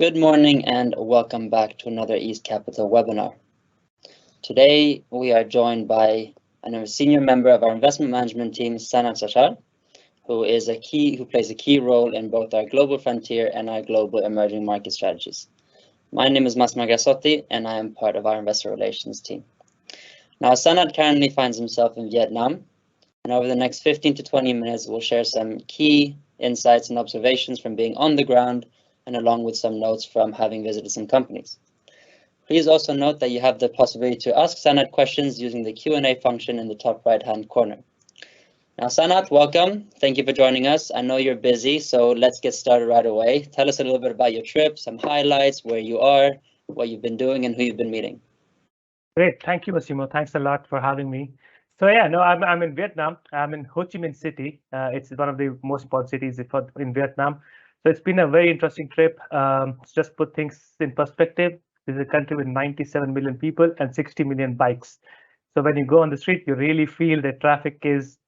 Good morning and welcome back to another East Capital webinar. Today we are joined by a senior member of our investment management team, Sanat Sachar, who plays a key role in both our global frontier and our global emerging market strategies. My name is Massimo Grassotti and I am part of our investor relations team. Now, Sanat currently finds himself in Vietnam, and over the next 15 to 20 minutes, we'll share some key insights and observations from being on the ground and along with some notes from having visited some companies. Please also note that you have the possibility to ask Sanat questions using the Q&A function in the top right-hand corner. Now, Sanat, welcome. Thank you for joining us. I know you're busy, so let's get started right away. Tell us a little bit about your trip, some highlights, where you are, what you've been doing, and who you've been meeting. Great. Thank you, Massimo. Thanks a lot for having me. So yeah, no, I'm in Vietnam. I'm in Ho Chi Minh City. It's one of the most important cities in Vietnam. So it's been a very interesting trip. Just put things in perspective, this is a country with 97 million people and 60 million bikes. So when you go on the street, you really feel the traffic is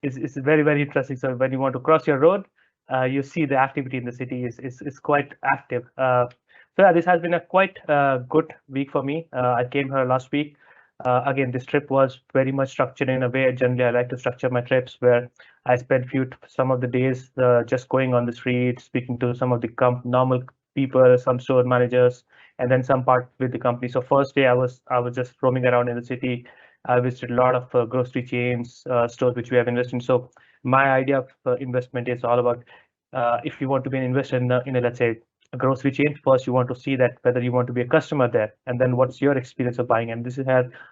very, very interesting. So when you want to cross your road, you see the activity in the city is quite active. So yeah, this has been a quite good week for me. I came here last week. Again, this trip was very much structured in a way. Generally, I like to structure my trips where I spend some of the days just going on the street, speaking to some of the normal people, some store managers, and then some part with the company. So first day I was just roaming around in the city. I visited a lot of grocery chains, stores which we have invested in. So my idea of investment is all about if you want to be an investor in a let's say a grocery chain, first you want to see that whether you want to be a customer there, and then what's your experience of buying, and this is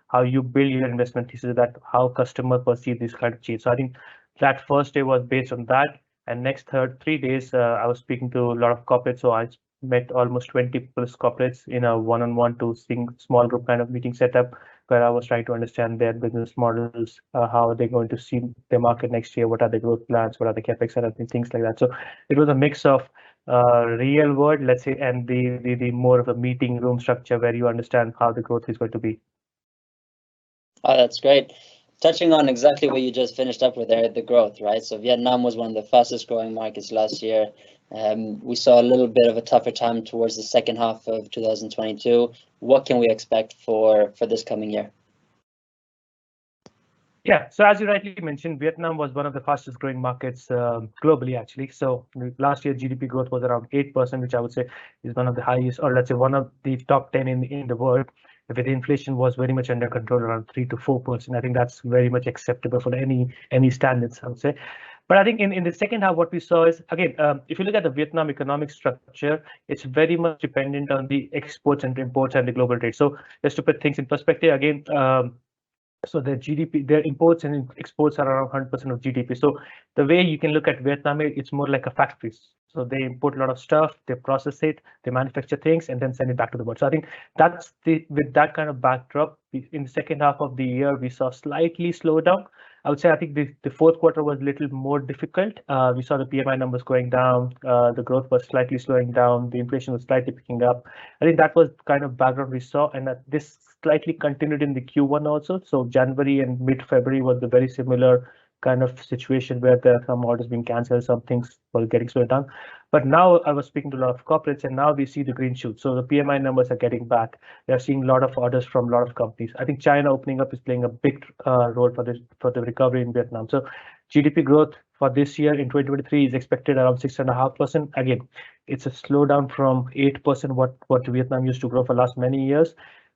how you build your investment thesis, that how customer perceive this kind of change. So I think that first day was based on that, and next 3 days I was speaking to a lot of corporates. So I met almost 20 plus corporates in a one-on-one to small group kind of meeting setup, where I was trying to understand their business models, how are they going to see their market next year, what are their growth plans, what are the capex and things like that. So it was a mix of real world, let's say, and the more of a meeting room structure where you understand how the growth is going to be. Oh, that's great. Touching on exactly what you just finished up with there, the growth, right? So Vietnam was one of the fastest growing markets last year. We saw a little bit of a tougher time towards the second half of 2022. What can we expect for this coming year? Yeah, so as you rightly mentioned, Vietnam was one of the fastest growing markets globally, actually. So last year, GDP growth was around 8%, which I would say is one of the highest, or let's say one of the top 10 in the world. With inflation was very much under control, around 3 to 4%. I think that's very much acceptable for any standards, I would say. But I think in the second half, what we saw is, again, if you look at the Vietnam economic structure, it's very much dependent on the exports and imports and the global trade. So just to put things in perspective, again, so their GDP, their imports and exports are around 100% of GDP. So the way you can look at Vietnam, it's more like a factory. So they import a lot of stuff, they process it, they manufacture things, and then send it back to the world. So I think with that kind of backdrop, in the second half of the year, we saw slightly slow down. I would say I think the fourth quarter was a little more difficult. We saw the PMI numbers going down, the growth was slightly slowing down, the inflation was slightly picking up. I think that was kind of background we saw, and this slightly continued in the Q1 also. So January and mid-February was a very similar kind of situation where there are some orders being cancelled, some things were getting slowed down. But now I was speaking to a lot of corporates, and now we see the green shoots. So the PMI numbers are getting back. They're seeing a lot of orders from a lot of companies. I think China opening up is playing a big role for the recovery in Vietnam. So GDP growth for this year in 2023 is expected around 6.5%. Again, it's a slowdown from 8% what Vietnam used to grow for last many years.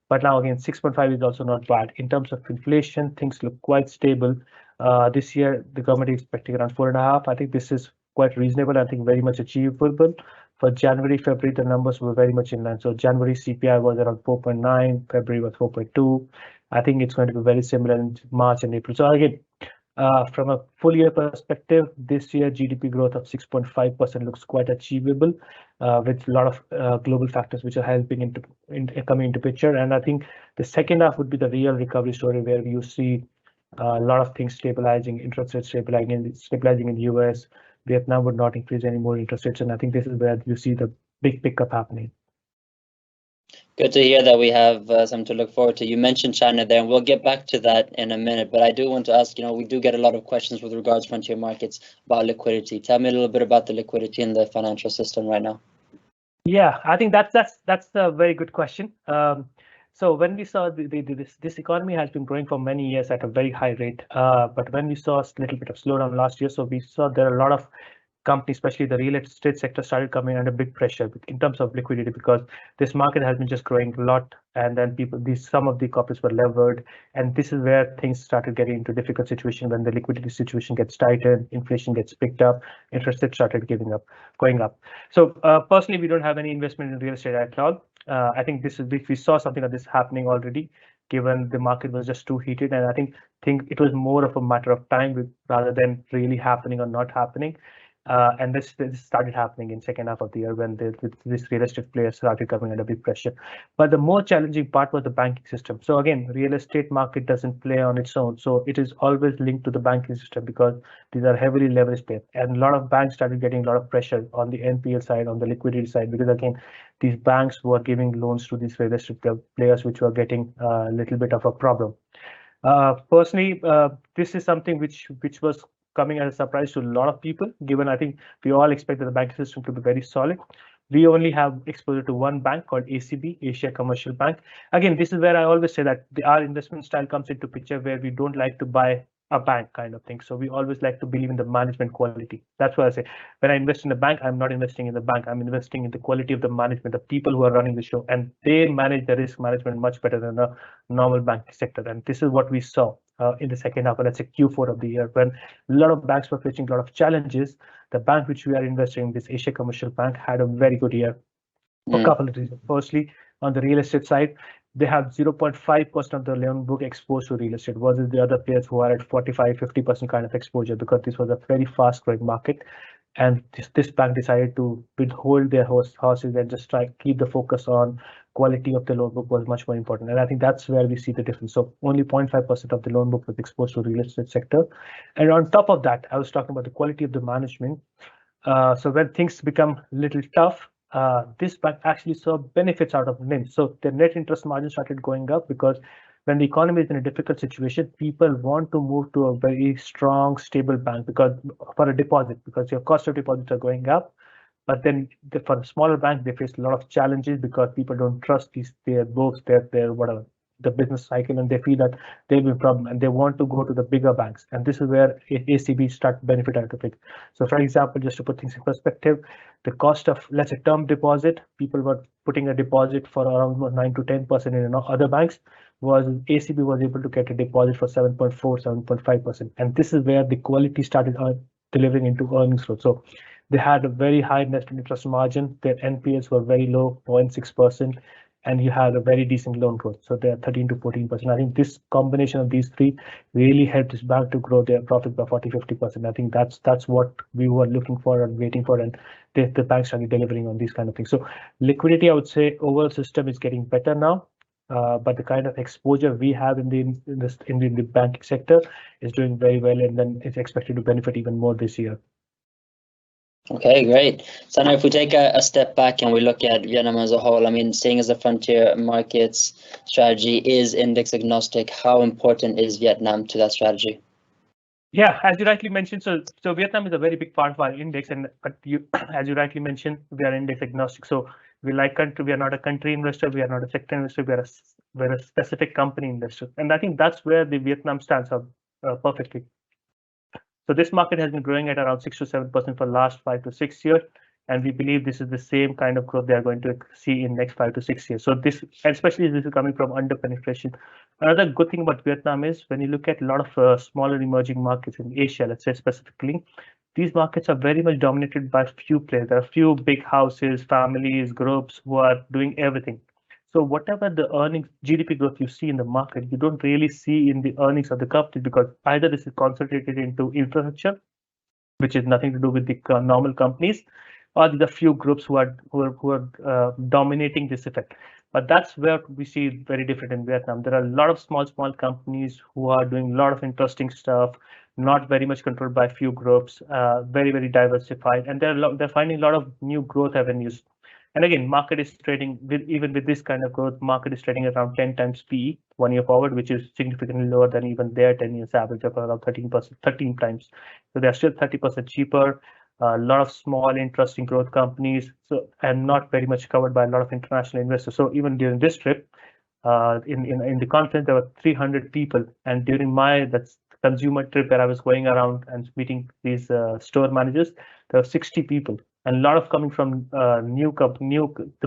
But now again, 6.5 is also not bad. In terms of inflation, things look quite stable. This year, the government is expecting around 4.5. I think this is quite reasonable. I think very much achievable. For January, February, the numbers were very much in line. So January CPI was around 4.9, February was 4.2. I think it's going to be very similar in March and April. So again, from a full year perspective, this year GDP growth of 6.5% looks quite achievable, with a lot of global factors which are helping coming into picture. And I think the second half would be the real recovery story, where you see a lot of things stabilizing, interest rates stabilizing in the US. Vietnam would not increase any more interest rates, and I think this is where you see the big pickup happening. Good to hear that we have something to look forward to. You mentioned China there, and we'll get back to that in a minute. But I do want to ask, we do get a lot of questions with regards to frontier markets about liquidity. Tell me a little bit about the liquidity in the financial system right now. Yeah, I think that's a very good question. So when we saw this economy has been growing for many years at a very high rate, but when we saw a little bit of slowdown last year, so we saw there are a lot of companies, especially the real estate sector, started coming under big pressure in terms of liquidity because this market has been just growing a lot, and then some of the corporates were levered, and this is where things started getting into difficult situation when the liquidity situation gets tightened, inflation gets picked up, interest rates started going up. So personally, we don't have any investment in real estate at all. I think we saw something like this happening already, given the market was just too heated, and I think it was more of a matter of time rather than really happening or not happening. And this started happening in second half of the year when this real estate players started coming under big pressure. But the more challenging part was the banking system. So again, real estate market doesn't play on its own. So it is always linked to the banking system because these are heavily leveraged players. And a lot of banks started getting a lot of pressure on the NPL side, on the liquidity side, because again, these banks were giving loans to these real estate players, which were getting a little bit of a problem. Personally, this is something which was coming as a surprise to a lot of people, given I think we all expected the banking system to be very solid. We only have exposure to one bank called ACB, Asia Commercial Bank. Again, this is where I always say that our investment style comes into picture where we don't like to buy a bank kind of thing. So we always like to believe in the management quality. That's why I say when I invest in a bank, I'm not investing in the bank. I'm investing in the quality of the management, the people who are running the show, and they manage the risk management much better than a normal banking sector. And this is what we saw in the second half, let's say Q4 of the year, when a lot of banks were facing a lot of challenges. The bank which we are investing in, this Asia Commercial Bank, had a very good year for a couple of reasons. Firstly, on the real estate side, they have 0.5% of the loan book exposed to real estate versus the other players who are at 45, 50% kind of exposure because this was a very fast growing market. And this bank decided to withhold their horses and just try keep the focus on quality of the loan book was much more important. And I think that's where we see the difference. So only 0.5% of the loan book was exposed to real estate sector. And on top of that, I was talking about the quality of the management. So when things become a little tough, this bank actually saw benefits out of NIM. So the net interest margin started going up because when the economy is in a difficult situation, people want to move to a very strong, stable bank because for a deposit, because your cost of deposits are going up. But then for the smaller banks, they face a lot of challenges because people don't trust their books, their whatever, the business cycle, and they feel that there will be a problem and they want to go to the bigger banks. And this is where ACB start benefit out of it. So for example, just to put things in perspective, the cost of, let's say, term deposit, people were putting a deposit for around 9 to 10% in other banks, was ACB was able to get a deposit for 7.4, 7.5%. And this is where the quality started delivering into earnings growth. So they had a very high net interest margin. Their NPLs were very low, 0.6%, and you had a very decent loan growth. So they're 13 to 14%. I think this combination of these three really helped this bank to grow their profit by 40, 50%. I think that's what we were looking for and waiting for, and the bank started delivering on these kind of things. So liquidity, I would say, overall system is getting better now. But the kind of exposure we have in the banking sector is doing very well, and then it's expected to benefit even more this year. Okay, great. So now if we take a step back and we look at Vietnam as a whole, I mean, seeing as a frontier markets strategy is index agnostic, how important is Vietnam to that strategy? Yeah, as you rightly mentioned, so Vietnam is a very big part of our index, but as you rightly mentioned, we are index agnostic. So we are not a country investor, we are not a sector investor, we're a specific company investor, and I think that's where the Vietnam stands out perfectly. So this market has been growing at around 6 to 7% for the last 5 to 6 years. And we believe this is the same kind of growth they are going to see in next 5 to 6 years. So this, especially this is coming from under penetration. Another good thing about Vietnam is when you look at a lot of smaller emerging markets in Asia, let's say specifically, these markets are very much dominated by few players. There are few big houses, families, groups who are doing everything. So whatever the earnings, GDP growth you see in the market, you don't really see in the earnings of the company because either this is concentrated into infrastructure, which is nothing to do with the normal companies, or the few groups who are dominating this effect. But that's where we see it very different in Vietnam. There are a lot of small companies who are doing a lot of interesting stuff, not very much controlled by few groups, very, very diversified, and they're finding a lot of new growth avenues. And again, market is trading even with this kind of growth, market is trading around 10 times PE 1 year forward, which is significantly lower than even their 10 years average of around 13 times. So they're still 30% cheaper. a lot of small, interesting growth companies, so and not very much covered by a lot of international investors. So even during this trip, in the conference, there were 300 people, and during my that's consumer trip where I was going around and meeting these store managers, there were 60 people, and a lot of coming from new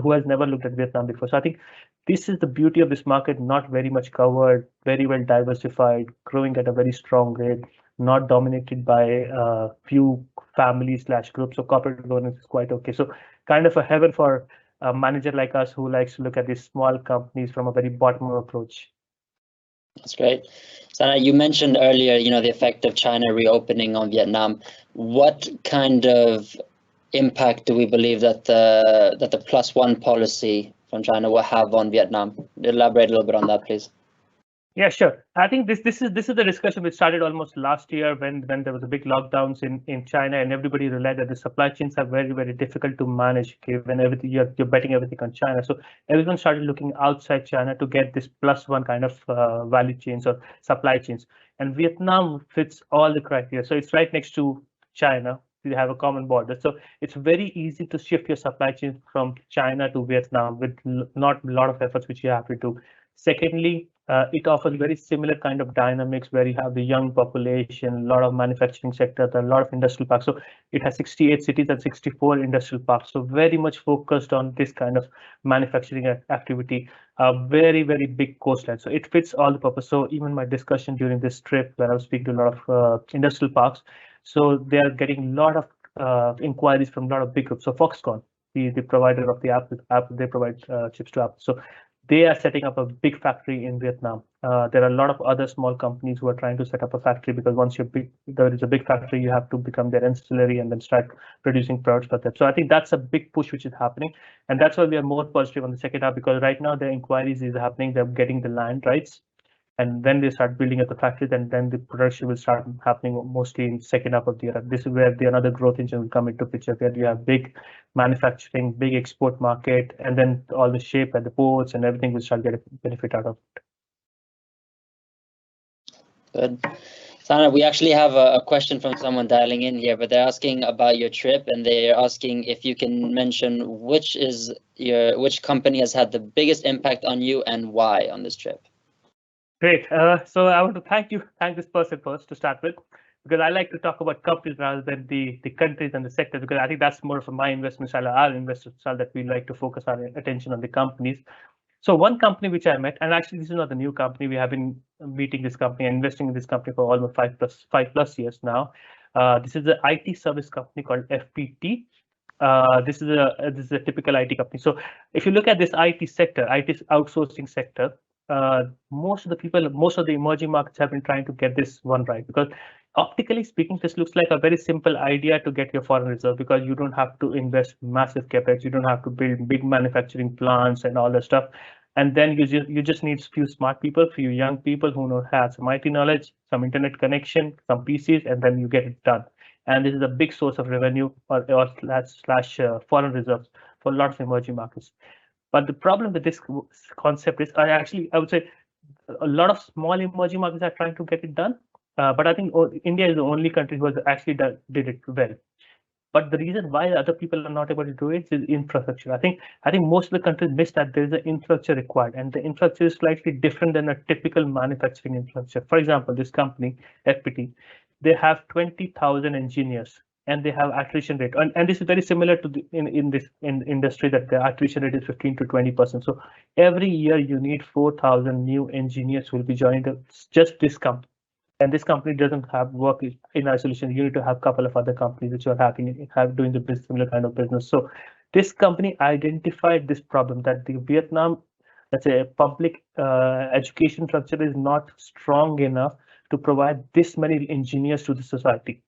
who has never looked at Vietnam before. So I think this is the beauty of this market, not very much covered, very well diversified, growing at a very strong rate, not dominated by a few families slash groups. So corporate governance is quite okay. So kind of a heaven for a manager like us who likes to look at these small companies from a very bottom-up approach. That's great. Sanat, you mentioned earlier, the effect of China reopening on Vietnam. What kind of impact do we believe that the +1 policy from China will have on Vietnam? Elaborate a little bit on that, please. Yeah, sure. I think this is the discussion which started almost last year when there was a big lockdowns in China, and everybody realized that the supply chains are very, very difficult to manage given everything you're betting everything on China. So everyone started looking outside China to get this +1 kind of value chains or supply chains. And Vietnam fits all the criteria. So it's right next to China. We have a common border. So it's very easy to shift your supply chain from China to Vietnam with not a lot of efforts which you have to do. Secondly, it offers very similar kind of dynamics where you have the young population, a lot of manufacturing sector, a lot of industrial parks. So it has 68 cities and 64 industrial parks. So very much focused on this kind of manufacturing activity, very, very big coastline. So it fits all the purpose. So even my discussion during this trip where I was speaking to a lot of industrial parks, so they are getting a lot of inquiries from a lot of big groups. So Foxconn, the provider of the app, they provide chips to Apple. So they are setting up a big factory in Vietnam. There are a lot of other small companies who are trying to set up a factory because once there is a big factory, you have to become their ancillary and then start producing products for them. So I think that's a big push which is happening. And that's why we are more positive on the second half, because right now the inquiries is happening, they're getting the land rights. And when they start building up the factory, then the production will start happening mostly in second half of the year. This is where another growth engine will come into picture, where you have big manufacturing, big export market, and then all the shape at the ports and everything will start getting benefit out of it. Good. Sanat, we actually have a question from someone dialing in here, but they're asking about your trip, and they're asking if you can mention which company has had the biggest impact on you and why on this trip. Great. So I want to thank this person first to start with, because I like to talk about companies rather than the countries and the sectors, because I think that's more of my investment style, our investment style, that we like to focus our attention on the companies. So one company which I met, and actually this is not a new company, we have been meeting this company and investing in this company for almost 5+ years now. This is an IT service company called FPT. This is a typical IT company. So if you look at this IT sector, IT outsourcing sector, most of the emerging markets have been trying to get this one right, because optically speaking, this looks like a very simple idea to get your foreign reserve, because you don't have to invest massive capex, you don't have to build big manufacturing plants and all that stuff, and then you just need a few smart people, few young people who have some IT knowledge, some internet connection, some PCs, and then you get it done. And this is a big source of revenue or slash foreign reserves for a lot of emerging markets. But the problem with this concept is, I would say a lot of small emerging markets are trying to get it done. But I think India is the only country who has actually did it well. But the reason why other people are not able to do it is infrastructure. I think most of the countries miss that there is an infrastructure required, and the infrastructure is slightly different than a typical manufacturing infrastructure. For example, this company, FPT, they have 20,000 engineers, and they have attrition rate, and this is very similar to in this industry, that the attrition rate is 15 to 20%. So every year you need 4,000 new engineers who will be joining just this company. And this company doesn't have work in isolation. You need to have a couple of other companies which are doing the similar kind of business. So this company identified this problem, that the Vietnam, let's say, public education structure is not strong enough to provide this many engineers to the society.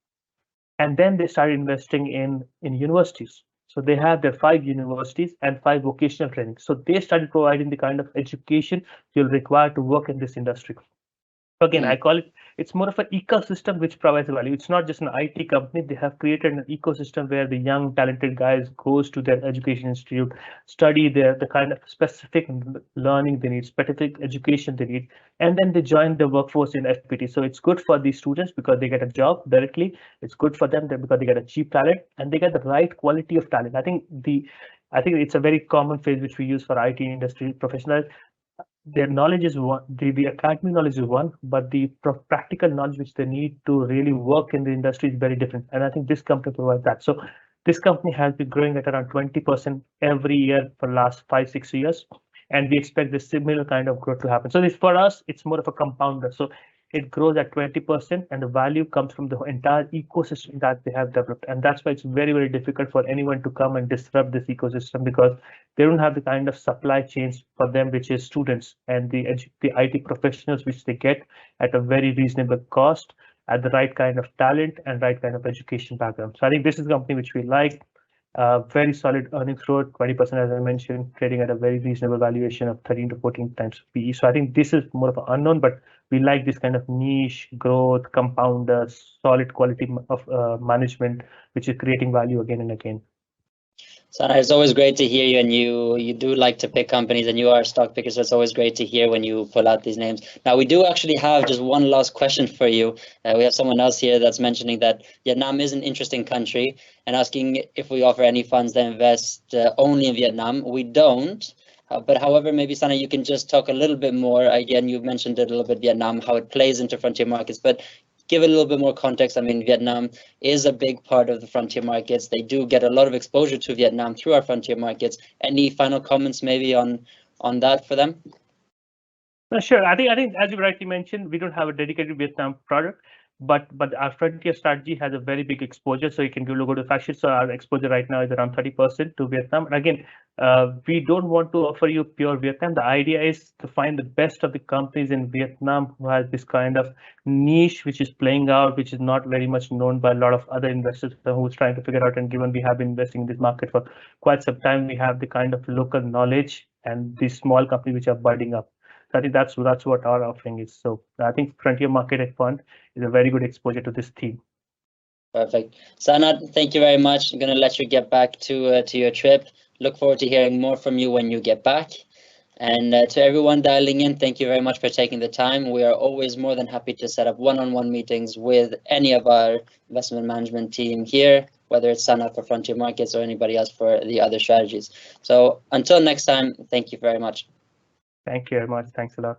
And then they started investing in universities. So they have their 5 universities and 5 vocational training. So they started providing the kind of education you'll require to work in this industry. Again, I call it's more of an ecosystem which provides value. It's not just an IT company. They have created an ecosystem where the young, talented guys goes to their education institute, study the kind of specific learning they need, specific education they need, and then they join the workforce in FPT. So it's good for the students because they get a job directly. It's good for them because they get a cheap talent and they get the right quality of talent. I think it's a very common phrase which we use for IT industry professionals. Their knowledge is one, the academic knowledge is one, but the practical knowledge which they need to really work in the industry is very different. And I think this company provides that. So this company has been growing at around 20% every year for the last 5-6 years. And we expect this similar kind of growth to happen. So this, for us, it's more of a compounder. So it grows at 20% and the value comes from the entire ecosystem that they have developed. And that's why it's very, very difficult for anyone to come and disrupt this ecosystem because they don't have the kind of supply chains for them, which is students and the IT professionals, which they get at a very reasonable cost, at the right kind of talent and right kind of education background. So I think this is a company which we like. Very solid earnings growth, 20% as I mentioned, trading at a very reasonable valuation of 13 to 14 times PE. So I think this is more of an unknown, but we like this kind of niche growth, compounder, solid quality of management, which is creating value again and again. Sanat, it's always great to hear you, and you do like to pick companies, and you are a stock picker, so it's always great to hear when you pull out these names. Now, we do actually have just one last question for you. We have someone else here that's mentioning that Vietnam is an interesting country and asking if we offer any funds that invest only in Vietnam. We don't. But however, maybe Sanat, you can just talk a little bit more. Again, you've mentioned it a little bit, Vietnam, how it plays into frontier markets, but give it a little bit more context. I mean, Vietnam is a big part of the frontier markets. They do get a lot of exposure to Vietnam through our frontier markets. Any final comments maybe on that for them? Sure. I think as you rightly mentioned, we don't have a dedicated Vietnam product, but our frontier strategy has a very big exposure. So you can go to fact sheet. So our exposure right now is around 30% to Vietnam. And again, we don't want to offer you pure Vietnam. The idea is to find the best of the companies in Vietnam who has this kind of niche which is playing out, which is not very much known by a lot of other investors who's trying to figure out. And given we have been investing in this market for quite some time, we have the kind of local knowledge and these small companies which are budding up. So I think that's what our offering is. So I think Frontier Market Fund is a very good exposure to this theme. Perfect. Sanat, thank you very much. I'm going to let you get back to your trip. Look forward to hearing more from you when you get back. And to everyone dialing in, thank you very much for taking the time. We are always more than happy to set up one-on-one meetings with any of our investment management team here, whether it's Sanat for Frontier Markets or anybody else for the other strategies. So until next time, thank you very much. Thank you very much. Thanks a lot.